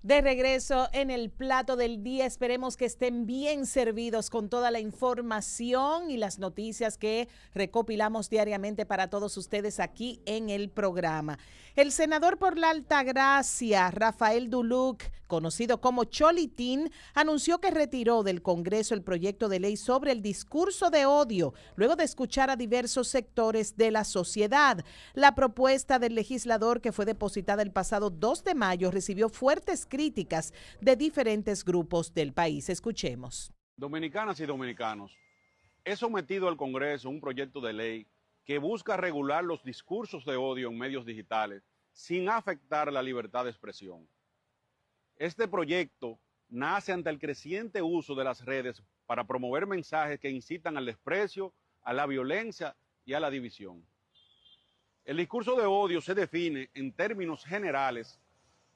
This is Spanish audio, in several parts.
De regreso en el plato del día, esperemos que estén bien servidos con toda la información y las noticias que recopilamos diariamente para todos ustedes aquí en el programa. El senador por la Altagracia, Rafael Duluc, conocido como Cholitín, anunció que retiró del Congreso el proyecto de ley sobre el discurso de odio, luego de escuchar a diversos sectores de la sociedad. La propuesta del legislador, que fue depositada el pasado 2 de mayo, recibió fuertes críticas de diferentes grupos del país. Escuchemos. Dominicanas y dominicanos, he sometido al Congreso un proyecto de ley que busca regular los discursos de odio en medios digitales sin afectar la libertad de expresión. Este proyecto nace ante el creciente uso de las redes para promover mensajes que incitan al desprecio, a la violencia y a la división. El discurso de odio se define en términos generales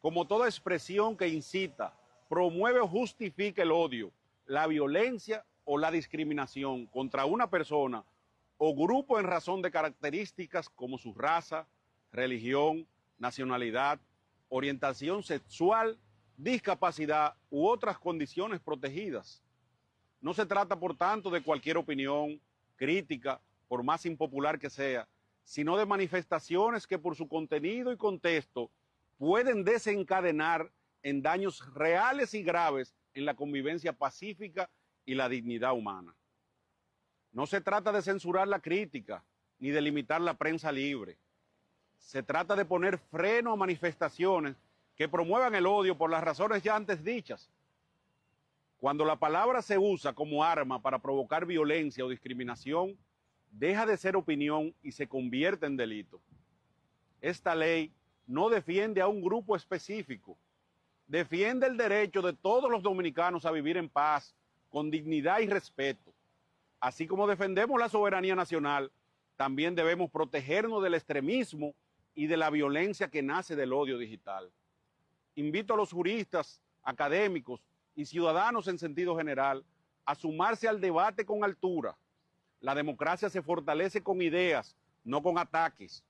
como toda expresión que incita, promueve o justifica el odio, la violencia o la discriminación contra una persona o grupo en razón de características como su raza, religión, nacionalidad, orientación sexual, discapacidad u otras condiciones protegidas. No se trata, por tanto, de cualquier opinión, crítica, por más impopular que sea, sino de manifestaciones que por su contenido y contexto pueden desencadenar en daños reales y graves en la convivencia pacífica y la dignidad humana. No se trata de censurar la crítica ni de limitar la prensa libre. Se trata de poner freno a manifestaciones que promuevan el odio por las razones ya antes dichas. Cuando la palabra se usa como arma para provocar violencia o discriminación, deja de ser opinión y se convierte en delito. Esta ley no defiende a un grupo específico, defiende el derecho de todos los dominicanos a vivir en paz, con dignidad y respeto. Así como defendemos la soberanía nacional, también debemos protegernos del extremismo y de la violencia que nace del odio digital. Invito a los juristas, académicos y ciudadanos en sentido general a sumarse al debate con altura. La democracia se fortalece con ideas, no con ataques.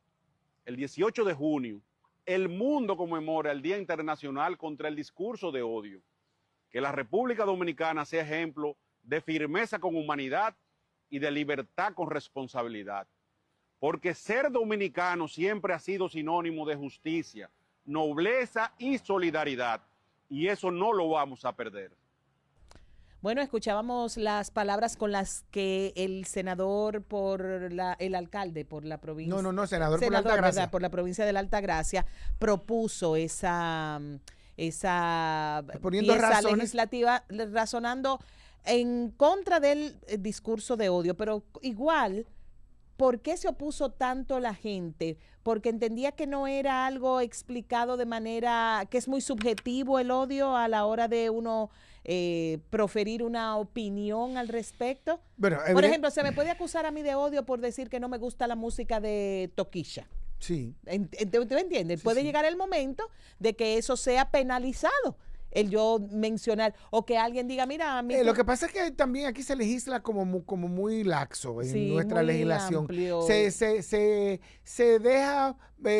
El 18 de junio, el mundo conmemora el Día Internacional contra el Discurso de Odio. Que la República Dominicana sea ejemplo de firmeza con humanidad y de libertad con responsabilidad. Porque ser dominicano siempre ha sido sinónimo de justicia, nobleza y solidaridad. Y eso no lo vamos a perder. Bueno, escuchábamos las palabras con las que el senador el alcalde por la provincia. Senador por la Altagracia. ¿Verdad? Por la provincia de la Altagracia, propuso esa pieza legislativa razonando en contra del discurso de odio, pero igual, ¿por qué se opuso tanto la gente? Porque entendía que no era algo explicado de manera, que es muy subjetivo el odio a la hora de uno proferir una opinión al respecto. Bueno, por ejemplo, se me puede acusar a mí de odio por decir que no me gusta la música de Toquilla. Sí. ¿Usted me entiende? Sí, puede sí. llegar el momento de que eso sea penalizado. El yo mencionar, o que alguien diga, mira, a mí... Lo que pasa es que también aquí se legisla como muy laxo en Sí, nuestra muy legislación. amplio. Se deja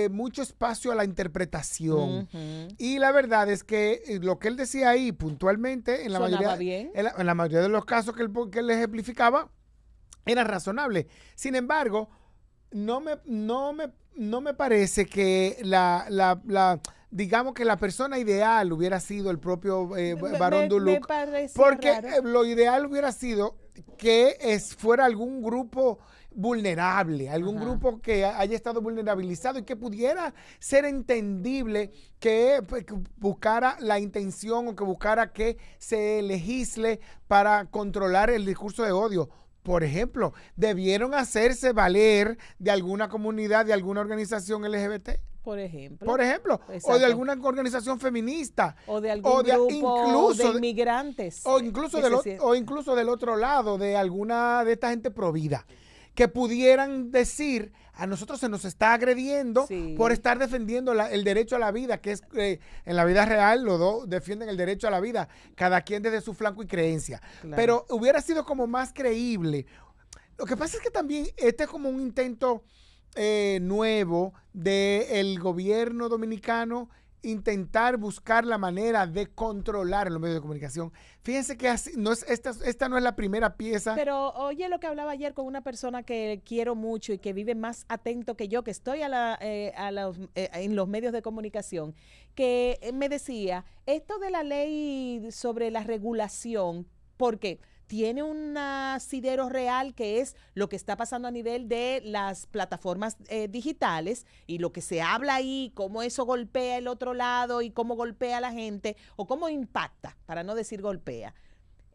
mucho espacio a la interpretación. Ujú. Y la verdad es que lo que él decía ahí puntualmente, en la Sonaba mayoría, bien. en la mayoría de los casos que él ejemplificaba, era razonable. Sin embargo, no me parece que digamos que la persona ideal hubiera sido el propio Barón Duluc, porque lo ideal hubiera sido que fuera algún grupo vulnerable, algún grupo que haya estado vulnerabilizado y que pudiera ser entendible que buscara la intención o que buscara que se legisle para controlar el discurso de odio. Por ejemplo, debieron hacerse valer de alguna comunidad, de alguna organización LGBT. Por ejemplo. O de alguna organización feminista. O de algún grupo de inmigrantes. O incluso del otro lado, de alguna de esta gente provida. Que pudieran decir, a nosotros se nos está agrediendo por estar defendiendo el derecho a la vida, que es en la vida real los dos defienden el derecho a la vida, cada quien desde su flanco y creencia. Claro. Pero hubiera sido como más creíble. Lo que pasa es que también este es como un intento nuevo del gobierno dominicano intentar buscar la manera de controlar los medios de comunicación. Fíjense que así, esta no es la primera pieza. Pero oye lo que hablaba ayer con una persona que quiero mucho y que vive más atento que yo, que estoy en los medios de comunicación, que me decía, esto de la ley sobre la regulación, porque tiene un asidero real que es lo que está pasando a nivel de las plataformas digitales y lo que se habla ahí, cómo eso golpea el otro lado y cómo golpea a la gente o cómo impacta, para no decir golpea.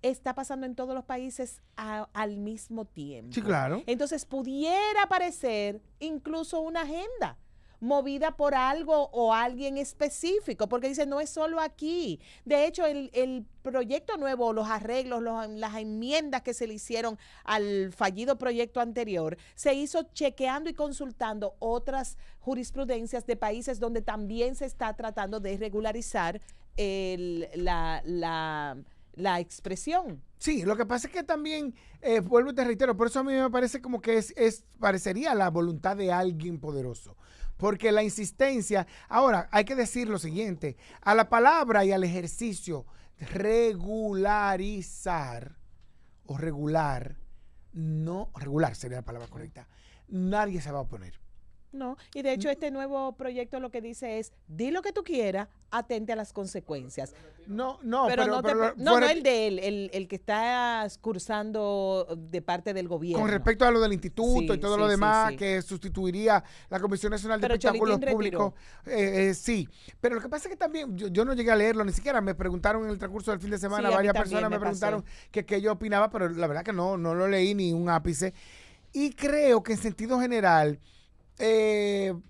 Está pasando en todos los países al mismo tiempo. Sí, claro. Entonces pudiera parecer incluso una agenda movida por algo o alguien específico, porque dice, no es solo aquí. De hecho, el proyecto nuevo, los arreglos, las enmiendas que se le hicieron al fallido proyecto anterior, se hizo chequeando y consultando otras jurisprudencias de países donde también se está tratando de regularizar la expresión. Sí, lo que pasa es que también, vuelvo y te reitero, por eso a mí me parece como que parecería la voluntad de alguien poderoso. Porque la insistencia, ahora hay que decir lo siguiente, a la palabra y al ejercicio regularizar o regular sería la palabra correcta, nadie se va a oponer. No, y de hecho este nuevo proyecto lo que dice es, di lo que tú quieras, atente a las consecuencias. No, no el de él, el que está cursando de parte del gobierno. Con respecto a lo del instituto y todo lo demás, sí. que sustituiría la Comisión Nacional de Espectáculos Públicos. Sí, pero lo que pasa es que también, yo no llegué a leerlo, ni siquiera me preguntaron en el transcurso del fin de semana, varias personas me preguntaron qué yo opinaba, pero la verdad que no lo leí ni un ápice. Y creo que en sentido general,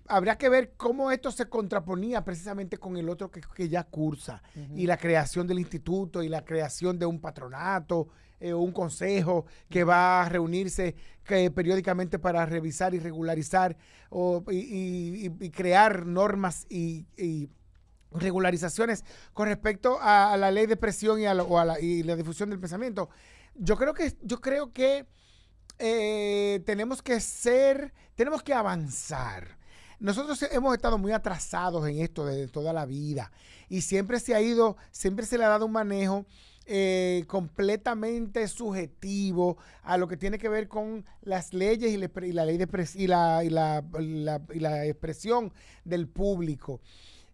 habría que ver cómo esto se contraponía precisamente con el otro que ya cursa, y la creación del instituto y la creación de un patronato o un consejo que va a reunirse periódicamente para revisar y regularizar y crear normas y regularizaciones con respecto a la ley de expresión y la difusión del pensamiento. Yo creo que tenemos que avanzar. Nosotros hemos estado muy atrasados en esto desde toda la vida y siempre se le ha dado un manejo completamente subjetivo a lo que tiene que ver con las leyes y la ley y la expresión del público.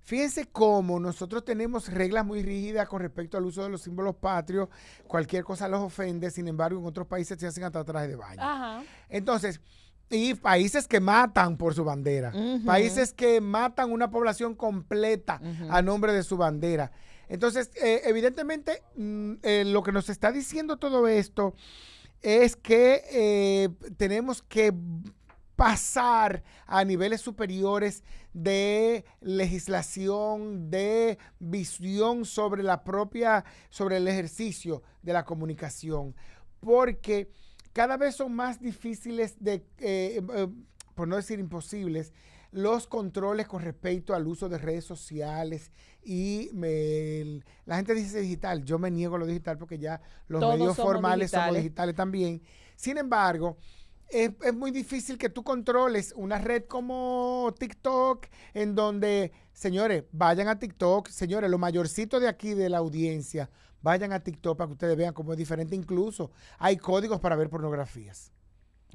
Fíjense cómo nosotros tenemos reglas muy rígidas con respecto al uso de los símbolos patrios. Cualquier cosa los ofende, sin embargo, en otros países se hacen hasta traje de baño. Ajá. Entonces, y países que matan por su bandera, países que matan una población completa a nombre de su bandera. Entonces, evidentemente, lo que nos está diciendo todo esto es que tenemos que pasar a niveles superiores de legislación, de visión sobre el ejercicio de la comunicación, porque cada vez son más difíciles por no decir imposibles, los controles con respecto al uso de redes sociales y la gente dice digital, yo me niego a lo digital porque ya los medios formales somos digitales también. Sin embargo, es muy difícil que tú controles una red como TikTok, en donde, señores, vayan a TikTok, señores, los mayorcitos de aquí de la audiencia, vayan a TikTok para que ustedes vean cómo es diferente. Incluso hay códigos para ver pornografías.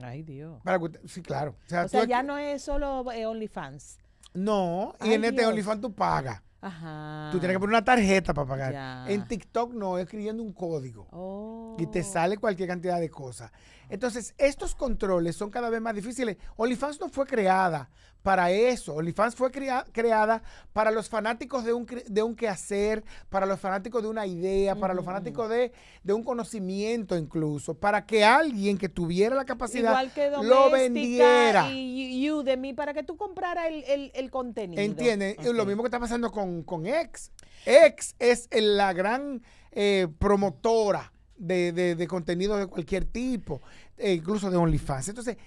Ay, Dios. Sí, claro. O sea ya no es solo OnlyFans. No, y en este OnlyFans tú pagas. Ajá. Tú tienes que poner una tarjeta para pagar. Ya. En TikTok no, es escribiendo un código. Oh. Y te sale cualquier cantidad de cosas. Entonces, estos controles son cada vez más difíciles. OnlyFans no fue creada para eso. OnlyFans fue creada para los fanáticos de un quehacer, para los fanáticos de una idea, para los fanáticos de un conocimiento incluso, para que alguien que tuviera la capacidad igual que lo vendiera. Y Udemy, para que tú compraras el contenido. ¿Entienden? Okay. Lo mismo que está pasando con X. X es la gran promotora de contenido de cualquier tipo, incluso de OnlyFans. Entonces,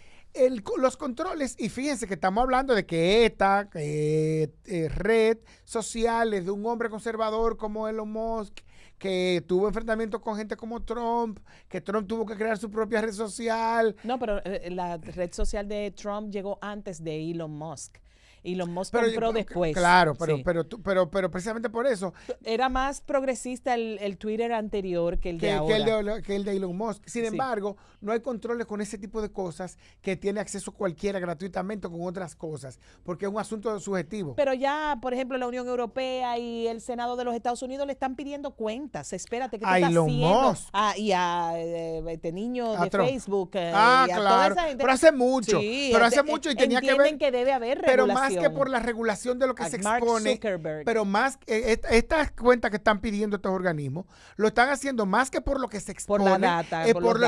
los controles, y fíjense que estamos hablando de que esta red sociales de un hombre conservador como Elon Musk, que tuvo enfrentamientos con gente como Trump, que Trump tuvo que crear su propia red social. No, pero la red social de Trump llegó antes de Elon Musk. Elon Musk compró después. Claro, Sí. pero precisamente por eso. Era más progresista el Twitter anterior que el de ahora. Que el de Elon Musk. Sin embargo, no hay controles con ese tipo de cosas que tiene acceso cualquiera gratuitamente con otras cosas, porque es un asunto subjetivo. Pero ya, por ejemplo, la Unión Europea y el Senado de los Estados Unidos le están pidiendo cuentas. Espérate, ¿qué tú estás Elon haciendo? Musk. Y a este niño de Trump. Facebook. Y Ah, a toda claro. esa gente. Pero hace mucho. Sí, pero hace mucho y tenía que ver. entienden que debe haber Pero regulación. más que por la regulación de lo que se Mark expone, Zuckerberg. pero más estas cuentas que están pidiendo estos organismos, lo están haciendo más que por lo que se expone, Por la data,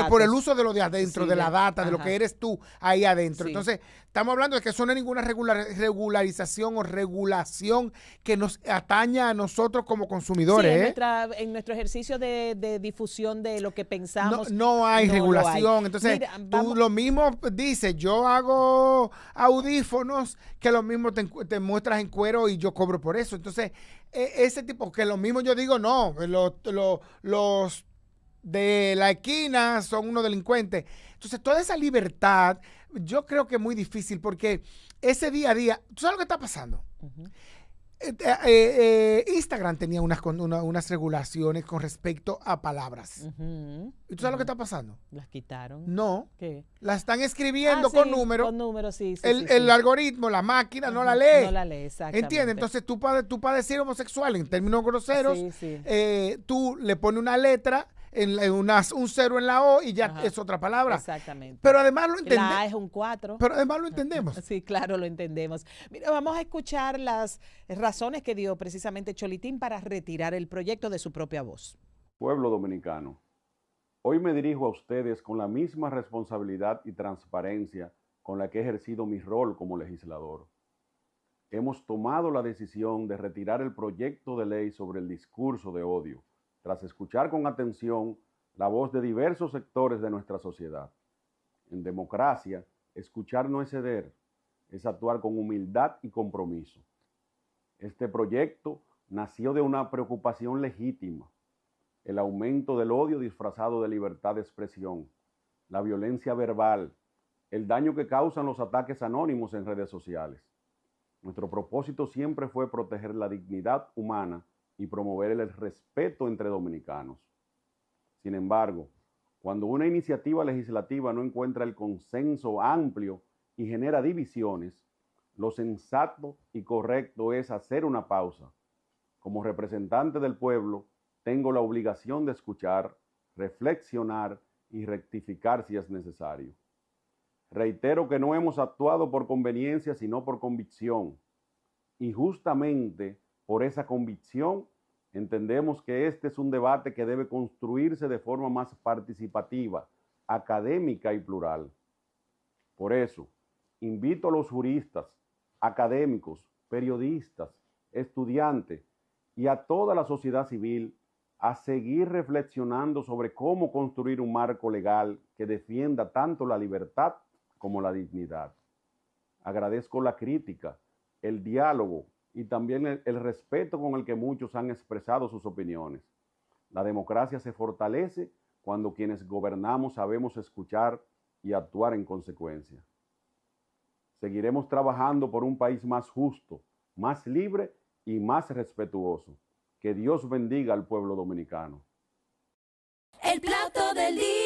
por el uso de lo de adentro, Sí, de la data, de lo ajá. que eres tú ahí adentro. Sí. Entonces, estamos hablando de que eso no es ninguna regularización o regulación que nos ataña a nosotros como Sí, consumidores. en nuestro ejercicio de difusión de lo que pensamos. No hay no lo regulación. hay. Entonces, Mira, tú vamos- lo mismo dices, yo hago audífonos que lo mismo te muestras en cuero y yo cobro por eso. Entonces, ese tipo, que lo mismo yo digo, no, los de la esquina son unos delincuentes. Entonces, toda esa libertad, yo creo que es muy difícil porque ese día a día, ¿tú sabes lo que está pasando? Ujú. Instagram tenía unas regulaciones con respecto a palabras. Ujú, ¿Y tú sabes lo que ujú. está pasando? Las quitaron. No, ¿Qué? la están escribiendo Ah, con sí, números. Con números, sí. El algoritmo, la máquina no la Ajá, lee. No la lee, exactamente. ¿Entiendes? Entonces tú para decir homosexual en términos groseros, Sí, sí. tú le pones una letra, un cero en la O y ya Ajá. es otra palabra. Exactamente. Pero además lo La A entendemos. es un 4. Pero además lo entendemos. Sí, claro, lo entendemos. Mira, vamos a escuchar las razones que dio precisamente Cholitín para retirar el proyecto de su propia voz. Pueblo dominicano, hoy me dirijo a ustedes con la misma responsabilidad y transparencia con la que he ejercido mi rol como legislador. Hemos tomado la decisión de retirar el proyecto de ley sobre el discurso de odio, tras escuchar con atención la voz de diversos sectores de nuestra sociedad. En democracia, escuchar no es ceder, es actuar con humildad y compromiso. Este proyecto nació de una preocupación legítima: el aumento del odio disfrazado de libertad de expresión, la violencia verbal, el daño que causan los ataques anónimos en redes sociales. Nuestro propósito siempre fue proteger la dignidad humana y promover el respeto entre dominicanos. Sin embargo, cuando una iniciativa legislativa no encuentra el consenso amplio y genera divisiones, lo sensato y correcto es hacer una pausa. Como representante del pueblo, tengo la obligación de escuchar, reflexionar y rectificar si es necesario. Reitero que no hemos actuado por conveniencia, sino por convicción. Y justamente por esa convicción, entendemos que este es un debate que debe construirse de forma más participativa, académica y plural. Por eso, invito a los juristas, académicos, periodistas, estudiantes y a toda la sociedad civil a seguir reflexionando sobre cómo construir un marco legal que defienda tanto la libertad como la dignidad. Agradezco la crítica, el diálogo y también el respeto con el que muchos han expresado sus opiniones. La democracia se fortalece cuando quienes gobernamos sabemos escuchar y actuar en consecuencia. Seguiremos trabajando por un país más justo, más libre y más respetuoso. Que Dios bendiga al pueblo dominicano. El plato del día.